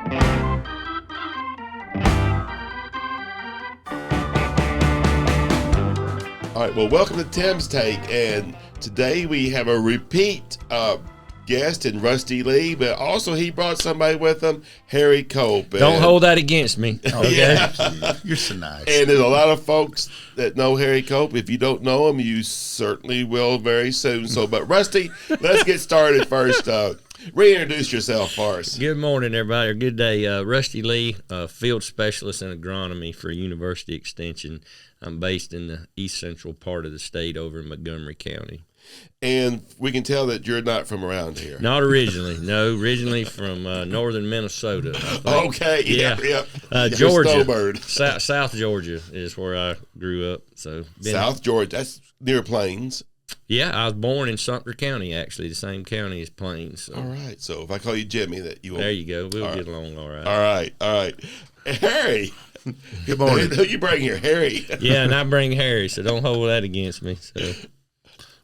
All right, well, welcome to Tim's Take, and today we have a repeat guest in Rusty Lee, but also he brought somebody with him, Harry Cope. Don't hold that against me. Okay? Yeah. You're so nice. And there's a lot of folks that know Harry Cope. If you don't know him, you certainly will very soon. So, but Rusty, let's get started first. Reintroduce yourself for us. Good morning, everybody, or good day. Rusty Lee, field specialist in agronomy for University Extension. I'm based in the east central part of the state over in Montgomery County. And we can tell that you're not from around here. Not originally. No, originally from northern Minnesota. Okay. Yeah. Yep. Georgia. Snowbird. South Georgia is where I grew up. So South Georgia. That's near Plains. Yeah, I was born in Sumter County, actually, the same county as Plains. So. All right. So if I call you Jimmy, that you will. There you go. We'll get along all right. All right. Harry. Good morning. Who you bring here? Harry. Yeah, and I bring Harry, so don't hold that against me. So.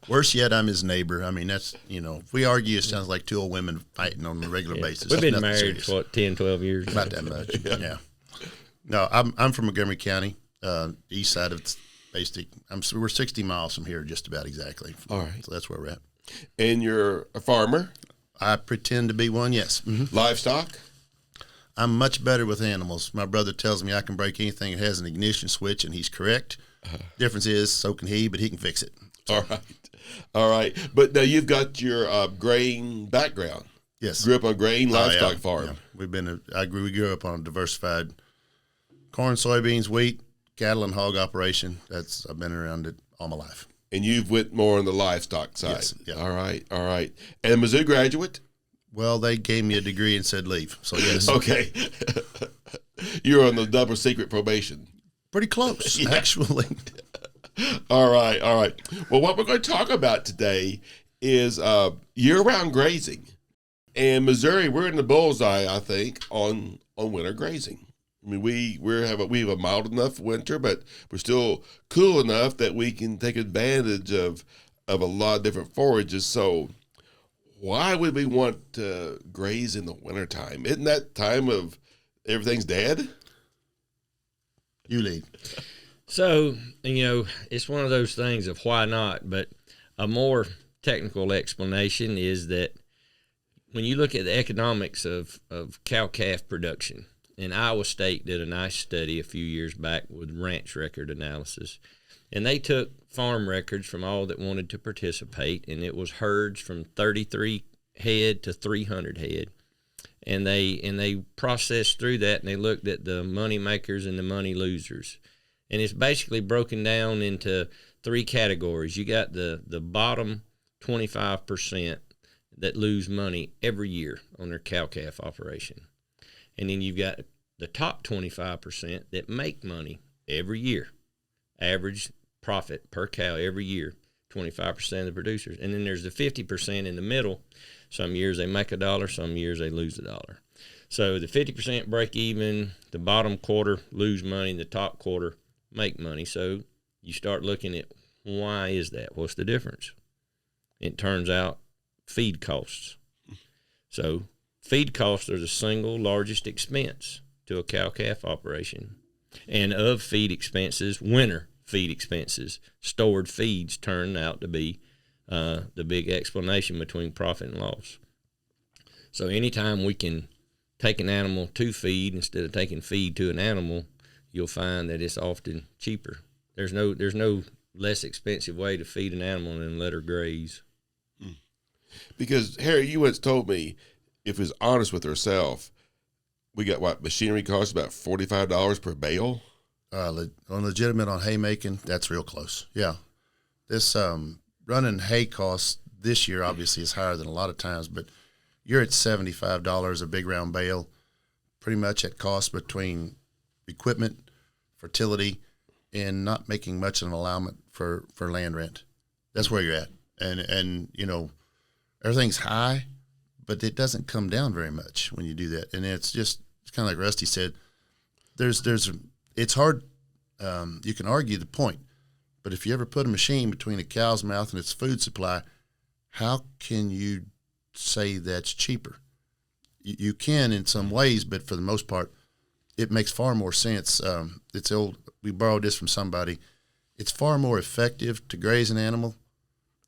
Worse yet, I'm his neighbor. I mean, that's, if we argue, it sounds like two old women fighting on a regular basis. We've been Nothing married, serious. 10, 12 years? About that much, yeah. No, I'm from Montgomery County, east side of basic. We're 60 miles from here, just about exactly. All right. So that's where we're at. And you're a farmer? I pretend to be one, yes. Mm-hmm. Livestock? I'm much better with animals. My brother tells me I can break anything that has an ignition switch, and he's correct. Difference is, so can he, but he can fix it. All right. But now you've got your grain background. Yes. Grew up on a grain livestock farm. Yeah. We grew up on a diversified corn, soybeans, wheat, cattle, and hog operation. I've been around it all my life. And you've went more on the livestock side. Yes. Yeah. All right. And Mizzou graduate? Well, they gave me a degree and said leave. So yes. Okay. You're on the double secret probation. Pretty close, actually. All right. Well, what we're going to talk about today is year-round grazing. And Missouri, we're in the bullseye, I think, on winter grazing. I mean, we have a mild enough winter, but we're still cool enough that we can take advantage of a lot of different forages. So why would we want to graze in the wintertime? Isn't that time of everything's dead? You lead. So, it's one of those things of why not, but a more technical explanation is that when you look at the economics of cow-calf production, and Iowa State did a nice study a few years back with ranch record analysis, and they took farm records from all that wanted to participate, and it was herds from 33 head to 300 head. And they processed through that, and they looked at the money makers and the money losers. And it's basically broken down into three categories. You got the bottom 25% that lose money every year on their cow-calf operation. And then you've got the top 25% that make money every year. Average profit per cow every year, 25% of the producers. And then there's the 50% in the middle. Some years they make $1, some years they lose $1. So the 50% break even, the bottom quarter lose money, the top quarter make money. So you start looking at why is that? What's the difference? It turns out feed costs. So feed costs are the single largest expense to a cow-calf operation. And of feed expenses, winter feed expenses, stored feeds turn out to be the big explanation between profit and loss. So anytime we can take an animal to feed instead of taking feed to an animal, you'll find that it's often cheaper. There's no less expensive way to feed an animal than let her graze. Because, Harry, you once told me, if it's honest with herself, we got machinery costs about $45 per bale? On legitimate on haymaking, that's real close. Yeah. This running hay costs this year obviously is higher than a lot of times, but you're at $75 a big round bale, pretty much at cost between equipment, fertility, and not making much of an allowance for land rent. That's where you're at. And everything's high, but it doesn't come down very much when you do that. And it's kind of like Rusty said, it's hard. You can argue the point, but if you ever put a machine between a cow's mouth and its food supply, how can you say that's cheaper? You can in some ways, but for the most part, it makes far more sense. It's old. We borrowed this from somebody. It's far more effective to graze an animal.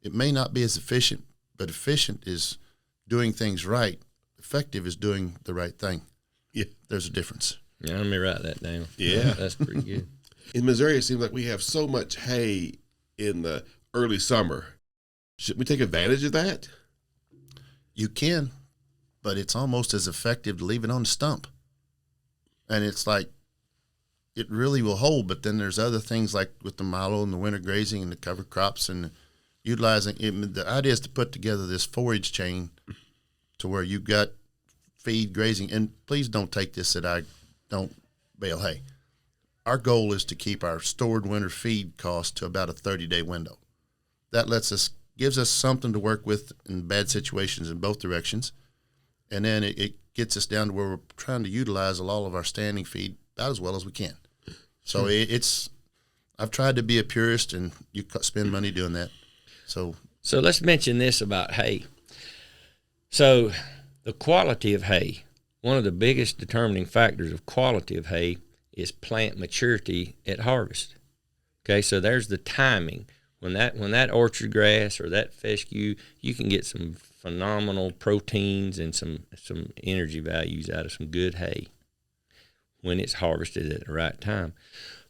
It may not be as efficient, but efficient is doing things right. Effective is doing the right thing. Yeah. There's a difference. Yeah, let me write that down. Yeah. That's pretty good. In Missouri, it seems like we have so much hay in the early summer. Should we take advantage of that? You can, but it's almost as effective to leave it on the stump. And it's like, it really will hold, but then there's other things like with the Milo and the winter grazing and the cover crops and utilizing it. The idea is to put together this forage chain to where you've got feed, grazing, and please don't take this that I don't bale hay. Our goal is to keep our stored winter feed cost to about a 30-day window. That gives us something to work with in bad situations in both directions. And then it gets us down to where we're trying to utilize all of our standing feed about as well as we can. So I've tried to be a purist, and you spend money doing that. So let's mention this about hay. So the quality of hay, one of the biggest determining factors of quality of hay is plant maturity at harvest. Okay, so there's the timing. When that orchard grass or that fescue, you can get some phenomenal proteins and some energy values out of some good hay when it's harvested at the right time.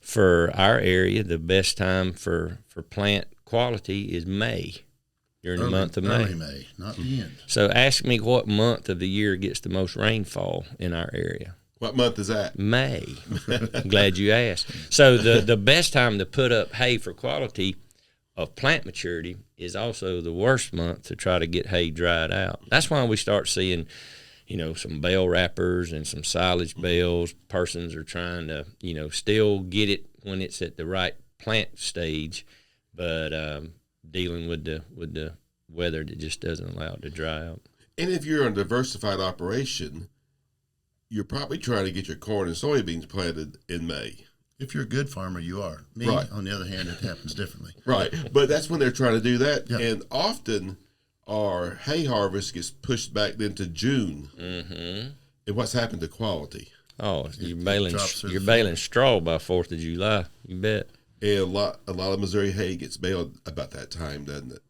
For our area, the best time for plant quality is May, during the month of May. Early May, not the end. So ask me what month of the year gets the most rainfall in our area. What month is that? May. I'm glad you asked. So the best time to put up hay for quality of plant maturity is also the worst month to try to get hay dried out. That's why we start seeing, some bale wrappers and some silage bales. Persons are trying to, still get it when it's at the right plant stage, but dealing with the weather that just doesn't allow it to dry out. And if you're a diversified operation, you're probably trying to get your corn and soybeans planted in May. If you're a good farmer, you are. Me, right. On the other hand, it happens differently. Right. But that's when they're trying to do that. Yeah. And often our hay harvest gets pushed back then to June. Mm-hmm. And what's happened to quality? Oh, you're baling straw by 4th of July. You bet. And a lot of Missouri hay gets baled about that time, doesn't it?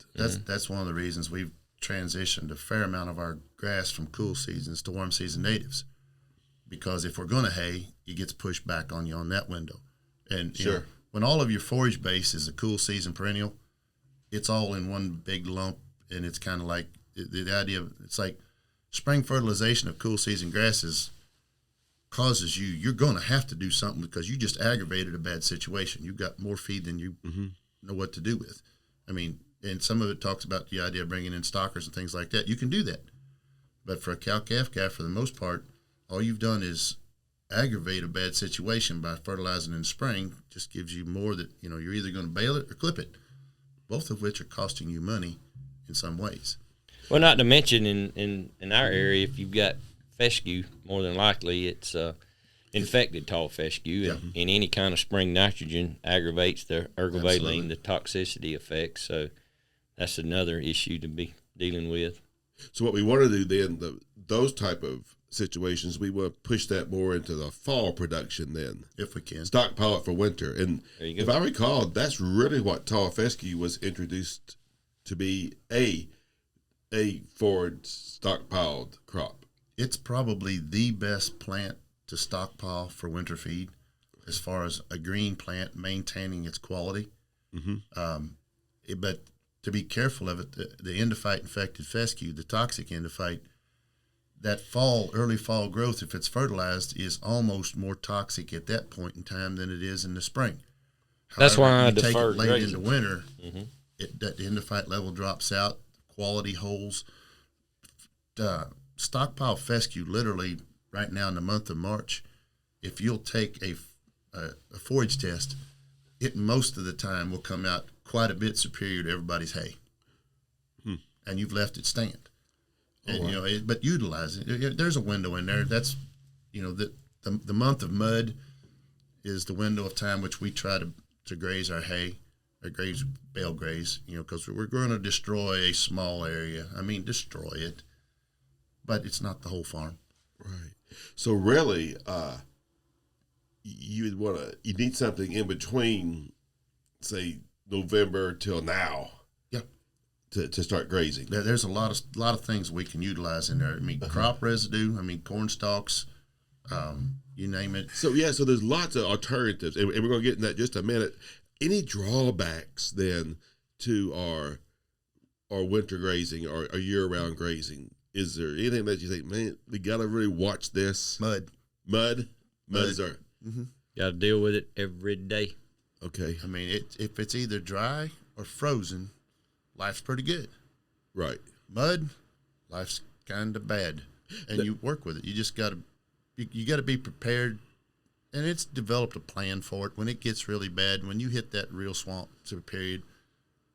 That's one of the reasons we've transitioned a fair amount of our grass from cool seasons to warm season natives. Because if we're going to hay, it gets pushed back on you on that window. And sure. When all of your forage base is a cool season perennial, it's all in one big lump, and it's kind of like the idea of it's like spring fertilization of cool season grasses causes you're going to have to do something because you just aggravated a bad situation. You've got more feed than you know what to do with. I mean, and some of it talks about the idea of bringing in stockers and things like that. You can do that. But for a cow-calf calf, for the most part, all you've done is aggravate a bad situation by fertilizing in spring. Just gives you more that, you're either going to bale it or clip it, both of which are costing you money in some ways. Well, not to mention in our area, if you've got fescue, more than likely it's infected tall fescue, and any kind of spring nitrogen aggravates the ergovaline, the toxicity effects. So that's another issue to be dealing with. So what we want to do then, those type of situations, we want to push that more into the fall production then. If we can. Stockpile it for winter. And if I recall, that's really what tall fescue was introduced to be a forward stockpiled crop. It's probably the best plant to stockpile for winter feed as far as a green plant maintaining its quality. But to be careful of it, the endophyte infected fescue, the toxic endophyte, that early fall growth, if it's fertilized, is almost more toxic at that point in time than it is in the spring. That's However, why I you take defer it late grazing. into winter, that the endophyte level drops out, quality holds. Stockpile fescue, literally right now in the month of March, if you'll take a forage test, it most of the time will come out quite a bit superior to everybody's hay, and you've left it stand. And, but utilize it. There's a window in there. That's, the month of mud is the window of time which we try to graze our hay, or bale graze, because we're going to destroy a small area. I mean, destroy it, but it's not the whole farm. Right. So really, you need something in between, say, November till now. Yeah. To start grazing. There's a lot of things we can utilize in there. I mean, crop residue. I mean, corn stalks. You name it. So there's lots of alternatives, and we're going to get in that in just a minute. Any drawbacks then to our winter grazing or year-round grazing? Is there anything that you think, man, we got to really watch this? Mud Is our Got to deal with it every day. okay? I mean, if it's either dry or frozen, life's pretty good. Right. Mud, life's kind of bad, and you work with it. You just got to be prepared, and it's developed a plan for it. When it gets really bad, when you hit that real swamp period,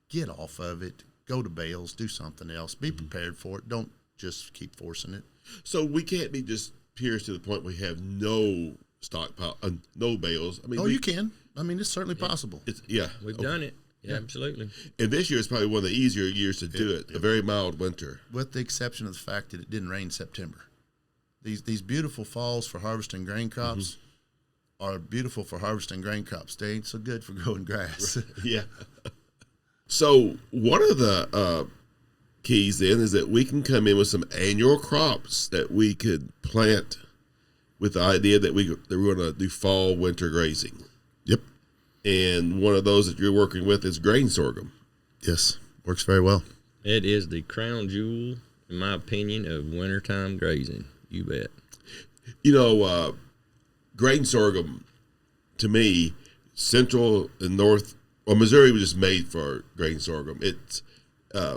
get off of it. Go to bales. Do something else. Be prepared for it. Don't just keep forcing it. So we can't be just pierced to the point we have no stockpile, no bales. I mean, You can. I mean, it's certainly possible. We've done it. Yeah, absolutely. And this year is probably one of the easier years to do it. A very mild winter, With the exception of the fact that it didn't rain in September. These beautiful falls for harvesting grain crops are beautiful for harvesting grain crops. They ain't so good for growing grass. Yeah. So one of the keys then is that we can come in with some annual crops that we could plant with the idea that we're going to do fall winter grazing. Yep. And one of those that you're working with is grain sorghum. Yes. Works very well. It is the crown jewel, in my opinion, of wintertime grazing. You bet. You know, grain sorghum, to me, central and north, Missouri was just made for grain sorghum. It's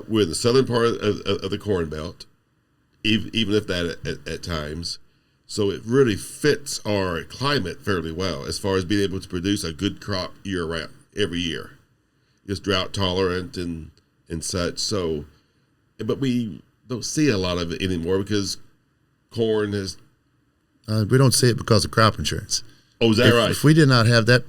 we're in the southern part of the Corn Belt, even if that at times. So it really fits our climate fairly well as far as being able to produce a good crop year round, every year. It's drought tolerant and such. So, but we don't see a lot of it anymore because corn has. We don't see it because of crop insurance. Oh, is that right? If we did not have that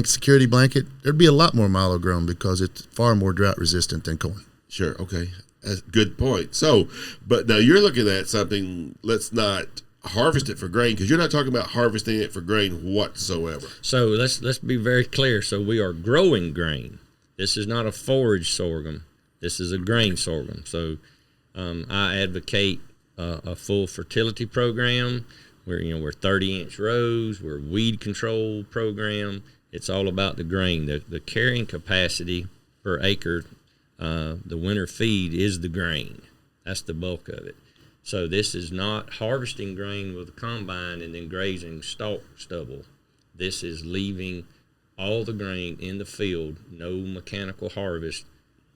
security blanket, there'd be a lot more Milo grown because it's far more drought resistant than corn. Sure. Okay. That's a good point. So, but now you're looking at something, let's not harvest it for grain because you're not talking about harvesting it for grain whatsoever. So let's be very clear. So we are growing grain. This is not a forage sorghum. This is a grain sorghum. So I advocate a full fertility program. We're 30-inch rows. We're a weed control program. It's all about the grain. The carrying capacity per acre, the winter feed is the grain. That's the bulk of it. So this is not harvesting grain with a combine and then grazing stalk stubble. This is leaving all the grain in the field, no mechanical harvest,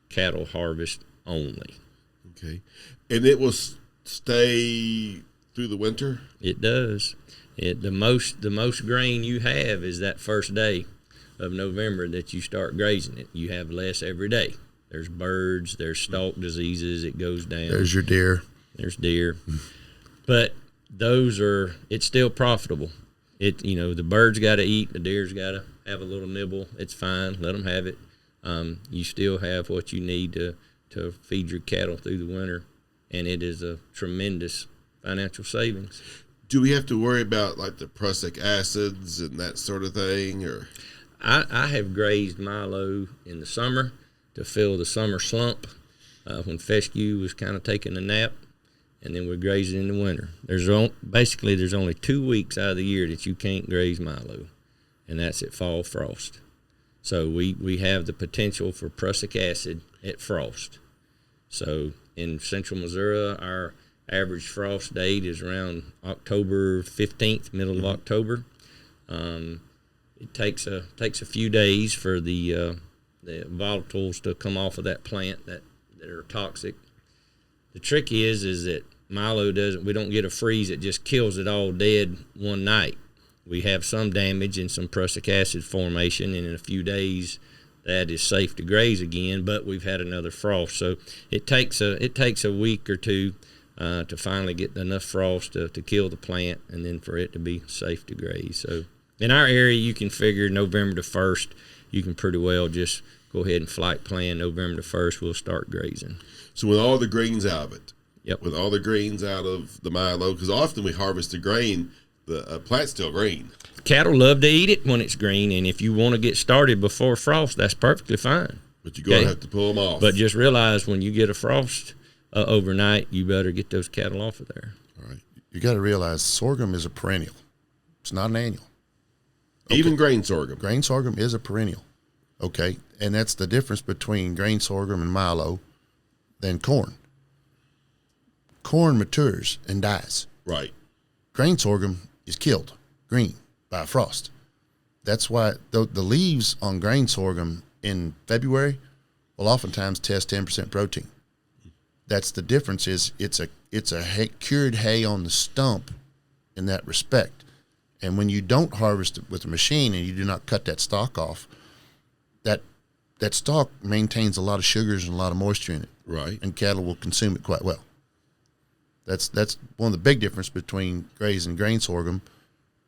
cattle harvest only. Okay. And it will stay through the winter? It does. The most grain you have is that first day of November that you start grazing it. You have less every day. There's birds, there's stalk diseases, it goes down. There's your deer. There's deer. But it's still profitable. The birds got to eat, the deer's got to have a little nibble. It's fine, let them have it. You still have what you need to feed your cattle through the winter, and it is a tremendous financial savings. Do we have to worry about like the prussic acids and that sort of thing, or? I have grazed Milo in the summer to fill the summer slump when fescue was kind of taking a nap, and then we graze it in the winter. There's only 2 weeks out of the year that you can't graze Milo, and that's at fall frost. So we have the potential for prussic acid at frost. So in central Missouri, our average frost date is around October 15th, middle of October. It takes a few days for the volatiles to come off of that plant that are toxic. The trick is that Milo we don't get a freeze that just kills it all dead one night. We have some damage and some prussic acid formation, and in a few days that is safe to graze again, but we've had another frost. So it takes a week or two to finally get enough frost to kill the plant, and then for it to be safe to graze. So in our area, you can figure November the 1st, you can pretty well just go ahead and flight plan November the 1st, we'll start grazing. So with all the grains out of it, Yep. with all the greens out of the Milo, because often we harvest the grain, the plant's still green. Cattle love to eat it when it's green, and if you want to get started before frost, that's perfectly fine. But you're going to have to pull them off. But just realize when you get a frost overnight, you better get those cattle off of there. All right. You got to realize sorghum is a perennial. It's not an annual. Okay. Even grain sorghum. Grain sorghum is a perennial. Okay. And that's the difference between grain sorghum and Milo than corn. Corn matures and dies. Right. Grain sorghum is killed green by frost. That's why the leaves on grain sorghum in February will oftentimes test 10% protein. That's the difference. Is it's a cured hay on the stump in that respect. And when you don't harvest it with a machine and you do not cut that stalk off, that stalk maintains a lot of sugars and a lot of moisture in it. Right. And cattle will consume it quite well. That's one of the big difference between grazing grain sorghum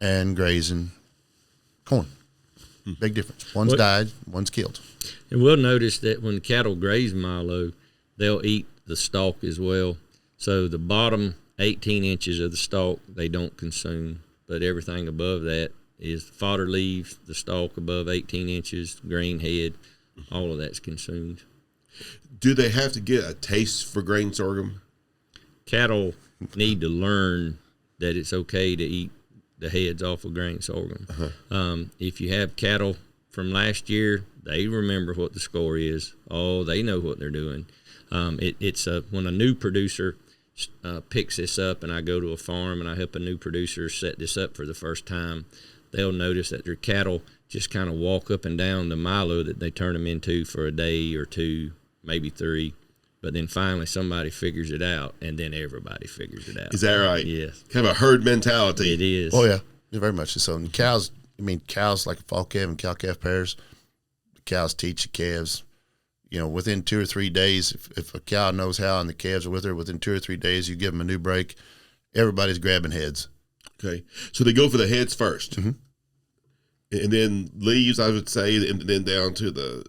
and grazing corn. Big difference. One's died, one's killed. And we'll notice that when cattle graze Milo, they'll eat the stalk as well. So the bottom 18 inches of the stalk they don't consume, but everything above that is fodder leaves, the stalk above 18 inches, green head, all of that's consumed. Do they have to get a taste for grain sorghum? Cattle need to learn that it's okay to eat the heads off of grain sorghum. If you have cattle from last year, they remember what the score is. Oh, they know what they're doing. It's when a new producer picks this up, and I go to a farm and I help a new producer set this up for the first time, they'll notice that their cattle just kind of walk up and down the Milo that they turn them into for a day or two, maybe 3. But then finally somebody figures it out, and then everybody figures it out. Is that right? Yes. Kind of a herd mentality. It is. Oh, yeah. Very much so. And cows like fall calf and cow-calf pairs, the cows teach the calves, within 2 or 3 days, if a cow knows how and the calves are with her, within 2 or 3 days, you give them a new break, everybody's grabbing heads. Okay. So they go for the heads first. Mm-hmm. And then leaves, I would say, and then down to the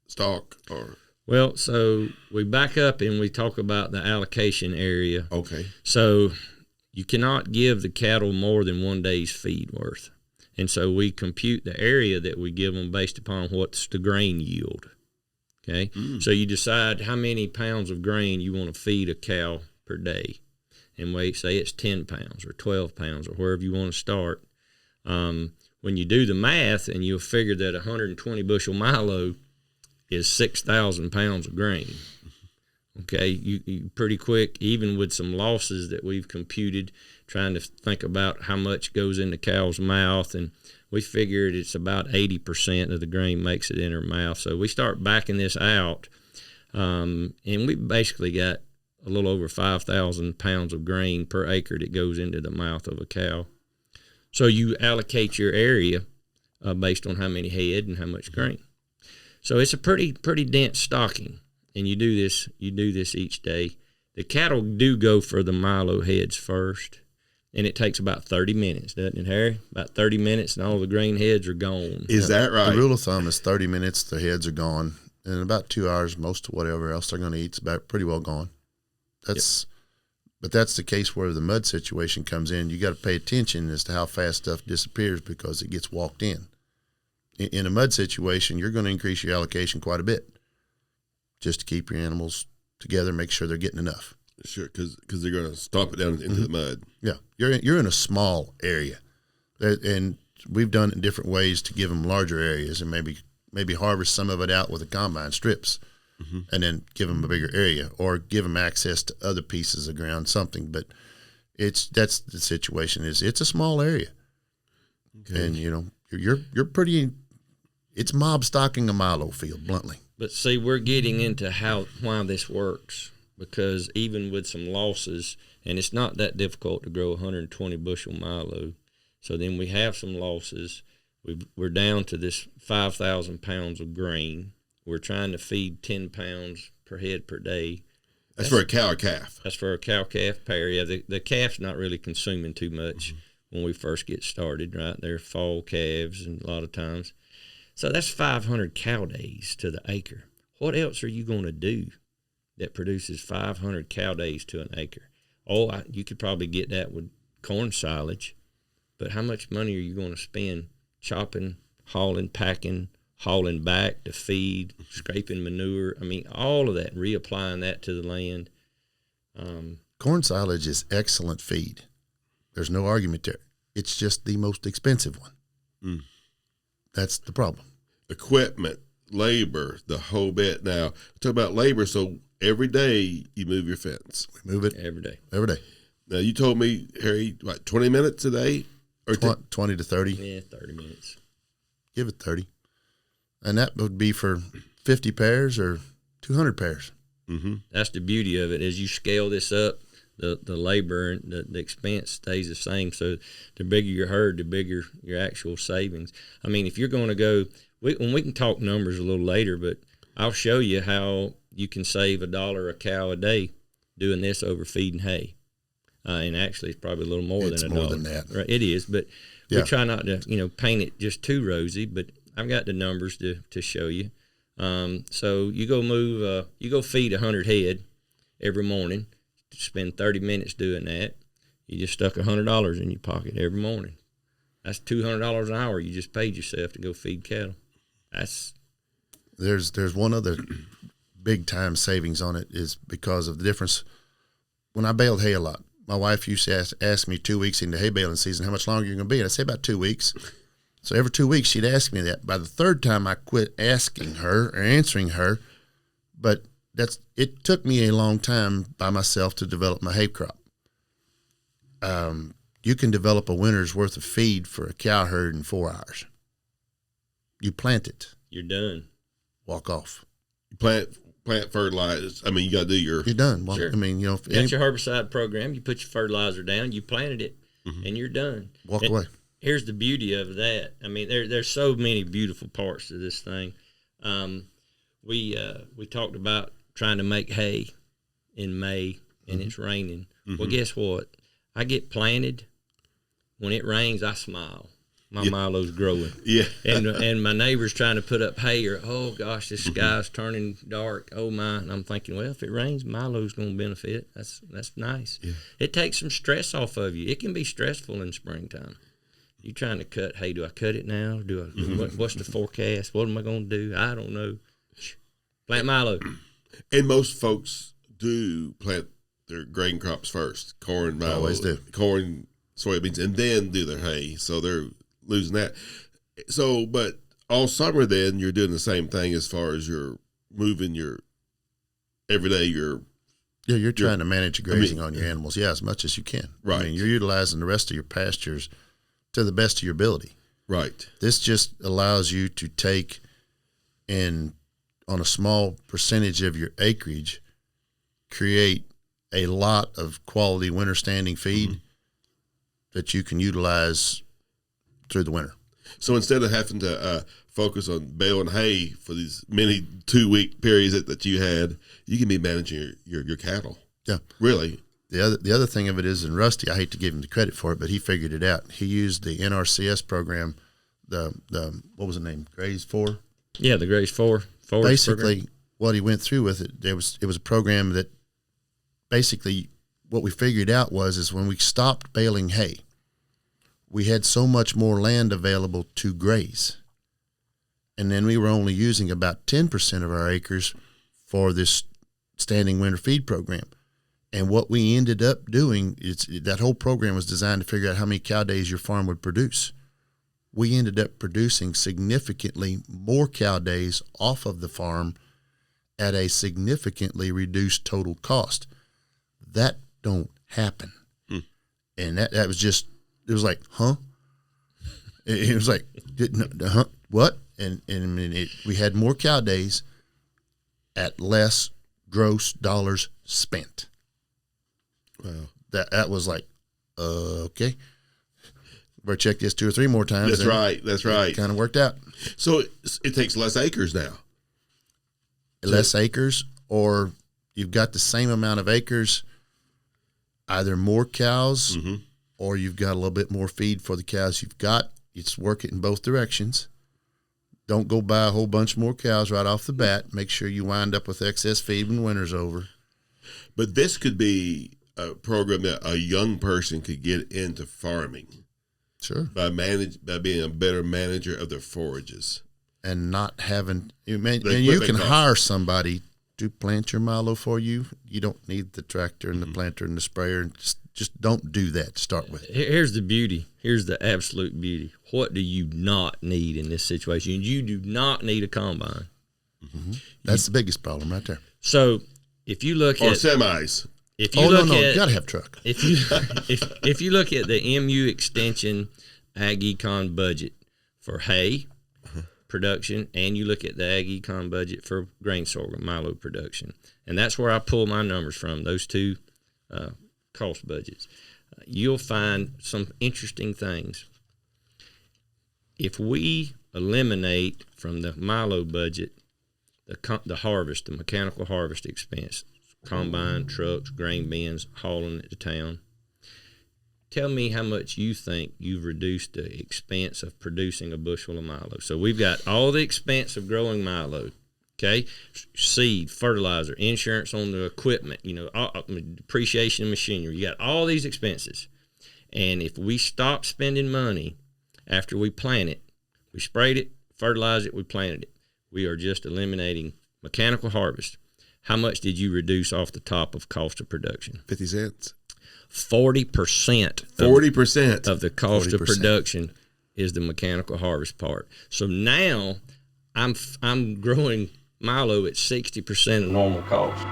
stalk or... Well, so we back up and we talk about the allocation area. Okay. So you cannot give the cattle more than 1 day's feed worth. And so we compute the area that we give them based upon what's the grain yield. Okay. So you decide how many pounds of grain you want to feed a cow per day. And we say it's 10 pounds or 12 pounds or wherever you want to start. When you do the math and you'll figure that 120 bushel Milo is 6,000 pounds of grain. Okay, you pretty quick, even with some losses that we've computed, trying to think about how much goes in the cow's mouth, and we figured it's about 80% of the grain makes it in her mouth. So we start backing this out, and we basically got a little over 5,000 pounds of grain per acre that goes into the mouth of a cow. So you allocate your area based on how many head and how much grain. So it's a pretty dense stocking, and you do this each day. The cattle do go for the Milo heads first, and it takes about 30 minutes, doesn't it, Harry? About 30 minutes, and all the grain heads are gone. Is that right? The rule of thumb is 30 minutes, the heads are gone, and in about 2 hours, most of whatever else they're going to eat is about pretty well gone. But that's the case where the mud situation comes in. You got to pay attention as to how fast stuff disappears because it gets walked in. In a mud situation, you're going to increase your allocation quite a bit just to keep your animals together, make sure they're getting enough. Sure, because they're going to stomp it down into the mud. Yeah, you're in a small area, and we've done it in different ways to give them larger areas and maybe harvest some of it out with the combine strips, and then give them a bigger area or give them access to other pieces of ground, something. But that's the situation. It's a small area, and you're pretty. It's mob stocking a Milo field, bluntly. But see, we're getting into why this works, because even with some losses, and it's not that difficult to grow 120 bushel Milo. So then we have some losses. We're down to this 5,000 pounds of grain. We're trying to feed 10 pounds per head per day. That's for a cow or calf. That's for a cow-calf pair. Yeah, the calf's not really consuming too much when we first get started, right? They're fall calves and a lot of times. So that's 500 cow days to the acre. What else are you going to do that produces 500 cow days to an acre. Oh, you could probably get that with corn silage, but how much money are you going to spend chopping, hauling, packing, hauling back to feed, scraping manure? I mean, all of that, reapplying that to the land. Corn silage is excellent feed. There's no argument there. It's just the most expensive one. Mm. That's the problem. Equipment, labor, the whole bit. Now, talk about labor. So every day you move your fence. We move it every day. Every day. Now, you told me, Harry, like 20 minutes a day? Or 20 to 30. Yeah, 30 minutes. Give it 30. And that would be for 50 pairs or 200 pairs. Mm-hmm. That's the beauty of it. As you scale this up, the labor and the expense stays the same. So the bigger your herd, the bigger your actual savings. I mean, if you're going to go, we can talk numbers a little later, but I'll show you how you can save $1 a cow a day doing this over feeding hay. And actually, it's probably a little more than $1. More than that. Right? It is, but we try not to, paint it just too rosy. But I've got the numbers to show you. So you go feed 100 head every morning. Spend 30 minutes doing that. You just stuck $100 in your pocket every morning. That's $200 an hour you just paid yourself to go feed cattle. There's one other big time savings on it is because of the difference. When I baled hay a lot, my wife used to ask me 2 weeks into hay baling season, how much longer you're going to be? And I'd say about 2 weeks. So every 2 weeks she'd ask me that. By the third time I quit asking her or answering her, but it took me a long time by myself to develop my hay crop. You can develop a winter's worth of feed for a cow herd in 4 hours. You plant it. You're done. Walk off. You plant fertilize. I mean, you got to do your. You're done. Well, sure. I mean, that's your herbicide program. You put your fertilizer down. You planted it, and you're done. Walk away. Here's the beauty of that. I mean, there's so many beautiful parts to this thing. We talked about trying to make hay in May, and it's raining. Mm-hmm. Well, guess what? I get planted. When it rains, I smile. My Milo's growing. Yeah. and my neighbor's trying to put up hay, or, oh, gosh, this sky's turning dark. Oh, my. And I'm thinking, well, if it rains, Milo's going to benefit. That's nice. Yeah. It takes some stress off of you. It can be stressful in springtime. You trying to cut hay. Do I cut it now? What's the forecast? What am I going to do? I don't know. Plant Milo. And most folks do plant their grain crops first. Corn, Milo. Always do. Corn, soybeans, and then do their hay. So they're losing that. So, but all summer then you're doing the same thing as far as you're moving your every day. You're trying to manage your grazing on your animals, as much as you can. Right. I mean, you're utilizing the rest of your pastures to the best of your ability. Right. This just allows you to take and on a small percentage of your acreage, create a lot of quality winter standing feed that you can utilize through the winter. So instead of having to focus on baling hay for these many 2-week periods that you had, you can be managing your cattle. Yeah. Really. The other thing of it is, and Rusty, I hate to give him the credit for it, but he figured it out. He used the NRCS program, the what was the name? Graze 4? Yeah, the Graze 4. Basically, program. What he went through with it, it was a program that basically what we figured out is when we stopped baling hay, we had so much more land available to graze. And then we were only using about 10% of our acres for this standing winter feed program. And what we ended up doing is that whole program was designed to figure out how many cow days your farm would produce. We ended up producing significantly more cow days off of the farm at a significantly reduced total cost. That don't happen. And that was just, it was like, huh? It was like, huh? What? And we had more cow days at less gross dollars spent. Wow. That was like, okay. Better check this 2 or 3 more times. That's right. That's right. Kind of worked out. So it takes less acres now. Less acres, or you've got the same amount of acres, either more cows, or you've got a little bit more feed for the cows you've got. It's working in both directions. don't go buy a whole bunch more cows right off the bat. Make sure you wind up with excess feed when winter's over. But this could be a program that a young person could get into farming. Sure. By being a better manager of their forages. And not having, and you can hire somebody to plant your Milo for you. You don't need the tractor and the planter and the sprayer. Just don't do that to start with. Here's the beauty. Here's the absolute beauty. What do you not need in this situation? You do not need a combine. Mm-hmm. That's the biggest problem right there. So if you look at semis, if you look at, you gotta have truck. If you look at the MU Extension Ag Econ budget for hay production, and you look at the Ag Econ budget for grain sorghum Milo production, and that's where I pull my numbers from. Those two cost budgets, you'll find some interesting things. If we eliminate from the Milo budget the harvest, the mechanical harvest expense, combine, trucks, grain bins, hauling it to town, tell me how much you think you've reduced the expense of producing a bushel of Milo. So we've got all the expense of growing Milo, okay? Seed, fertilizer, insurance on the equipment, depreciation of machinery. You got all these expenses. And if we stop spending money after we plant it, we sprayed it, fertilized it, we planted it, we are just eliminating mechanical harvest. How much did you reduce off the top of cost of production? 50 cents. 40%. 40% of the cost 40%. of production is the mechanical harvest part. So now I'm growing Milo at 60% of normal cost.